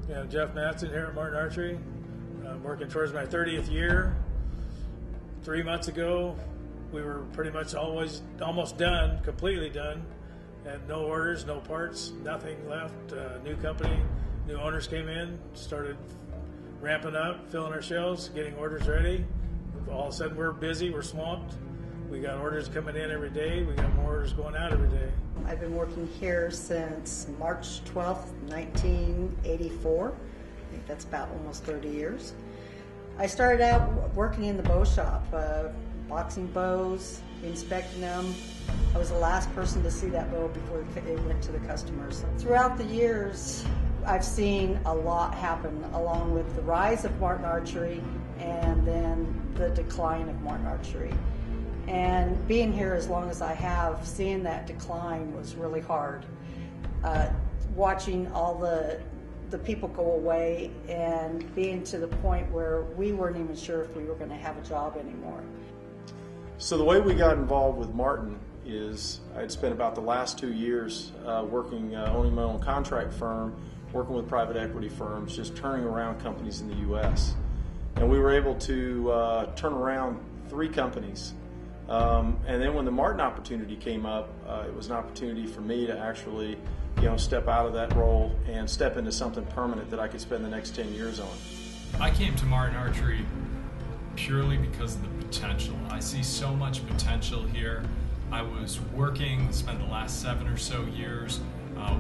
Yeah, Jeff Matson here at Martin Archery. I'm working towards my 30th year. 3 months ago, we were pretty much almost done, completely done. Had no orders, no parts, nothing left. New company, new owners came in, started ramping up, filling our shelves, getting orders ready. All of a sudden, we're busy, we're swamped. We got orders coming in every day. We got more orders going out every day. I've been working here since March 12th, 1984. I think that's about almost 30 years. I started out working in the bow shop, boxing bows, inspecting them. I was the last person to see that bow before it went to the customers. Throughout the years, I've seen a lot happen along with the rise of Martin Archery and then the decline of Martin Archery. And being here as long as I have, seeing that decline was really hard. Watching all the people go away and being to the point where we weren't even sure if we were going to have a job anymore. So the way we got involved with Martin is I'd spent about the last 2 years owning my own contract firm, working with private equity firms, just turning around companies in the U.S. And we were able to turn around 3 companies. And then when the Martin opportunity came up, it was an opportunity for me to actually, step out of that role and step into something permanent that I could spend the next 10 years on. I came to Martin Archery purely because of the potential. I see so much potential here. I was spent the last 7 or so years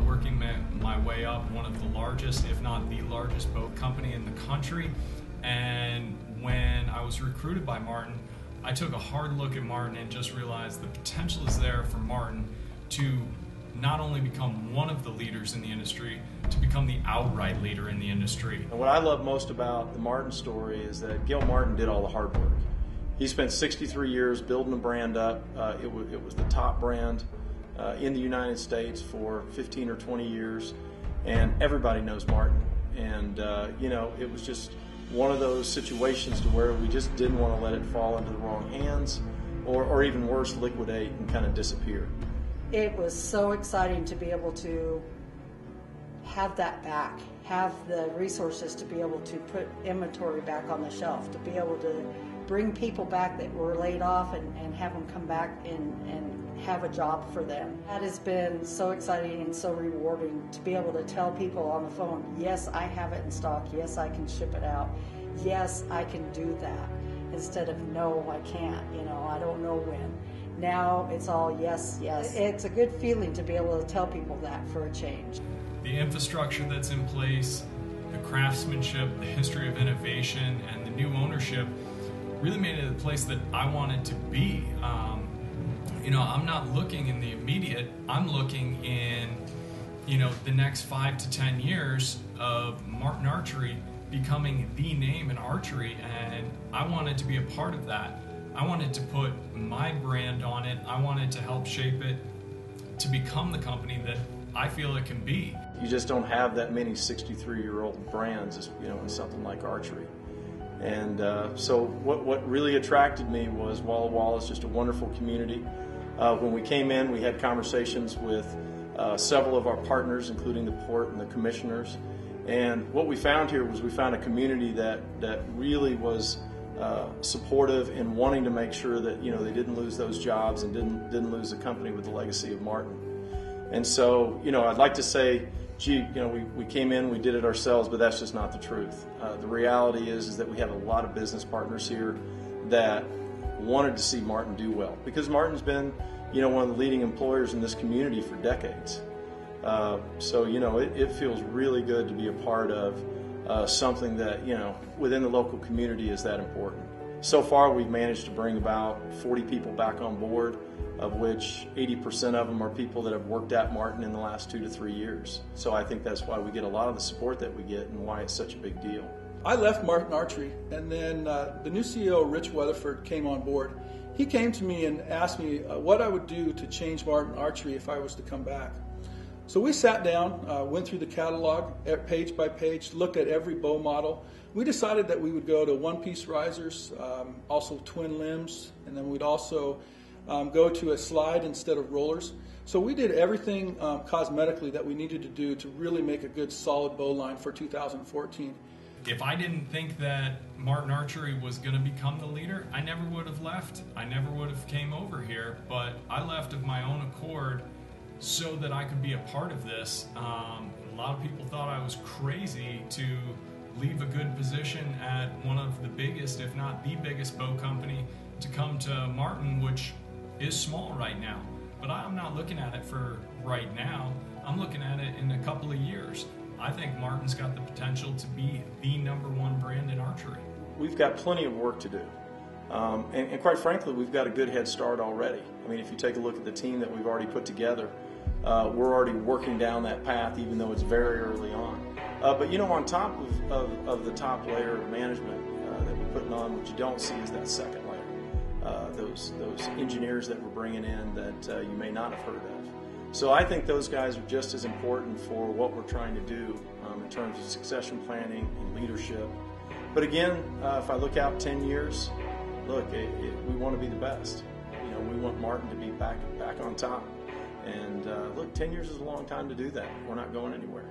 working my way up one of the largest, if not the largest boat company in the country. And when I was recruited by Martin, I took a hard look at Martin and just realized the potential is there for Martin to not only become one of the leaders in the industry, to become the outright leader in the industry. And what I love most about the Martin story is that Gil Martin did all the hard work. He spent 63 years building the brand up. It was the top brand in the United States for 15 or 20 years, and everybody knows Martin. And it was just one of those situations to where we just didn't want to let it fall into the wrong hands or even worse, liquidate and kind of disappear. It was so exciting to be able to have that back, have the resources to be able to put inventory back on the shelf, to be able to bring people back that were laid off and have them come back and have a job for them. That has been so exciting and so rewarding to be able to tell people on the phone, yes, I have it in stock, yes, I can ship it out, yes, I can do that, instead of no, I can't, I don't know when. Now it's all yes, yes. It's a good feeling to be able to tell people that for a change. The infrastructure that's in place, the craftsmanship, the history of innovation, and the new ownership really made it a place that I wanted to be. I'm not looking in the immediate, I'm looking in, the next 5 to 10 years of Martin Archery becoming the name in archery, and I wanted to be a part of that. I wanted to put my brand on it. I wanted to help shape it to become the company that I feel it can be. You just don't have that many 63-year-old brands, in something like archery. And so what really attracted me was Walla Walla is just a wonderful community. When we came in, we had conversations with several of our partners, including the port and the commissioners. And what we found here was we found a community that really was supportive and wanting to make sure that they didn't lose those jobs and didn't lose the company with the legacy of Martin. And so I'd like to say, gee, we came in, we did it ourselves, but that's just not the truth. The reality is that we have a lot of business partners here that wanted to see Martin do well, because Martin's been one of the leading employers in this community for decades. So it feels really good to be a part of something that within the local community is that important. So far we've managed to bring about 40 people back on board, of which 80% of them are people that have worked at Martin in the last 2 to 3 years. So I think that's why we get a lot of the support that we get and why it's such a big deal. I left Martin Archery, and then the new CEO, Rich Weatherford, came on board. He came to me and asked me what I would do to change Martin Archery if I was to come back. So we sat down, went through the catalog page by page, looked at every bow model. We decided that we would go to one-piece risers, also twin limbs, and then we'd also go to a slide instead of rollers. So we did everything cosmetically that we needed to do to really make a good solid bow line for 2014. If I didn't think that Martin Archery was going to become the leader, I never would have left. I never would have came over here, but I left of my own accord so that I could be a part of this. A lot of people thought I was crazy to leave a good position at one of the biggest, if not the biggest bow company, to come to Martin, which is small right now. But I'm not looking at it for right now. I'm looking at it in a couple of years. I think Martin's got the potential to be the #1 brand in archery. We've got plenty of work to do. And quite frankly, we've got a good head start already. I mean, if you take a look at the team that we've already put together, we're already working down that path, even though it's very early on. But you know, on top of the top layer of management that we're putting on, what you don't see is that second layer. Those engineers that we're bringing in that you may not have heard of. So I think those guys are just as important for what we're trying to do in terms of succession planning and leadership. But again, if I look out 10 years, look, we want to be the best. You know, we want Martin to be back on top. And look, 10 years is a long time to do that. We're not going anywhere.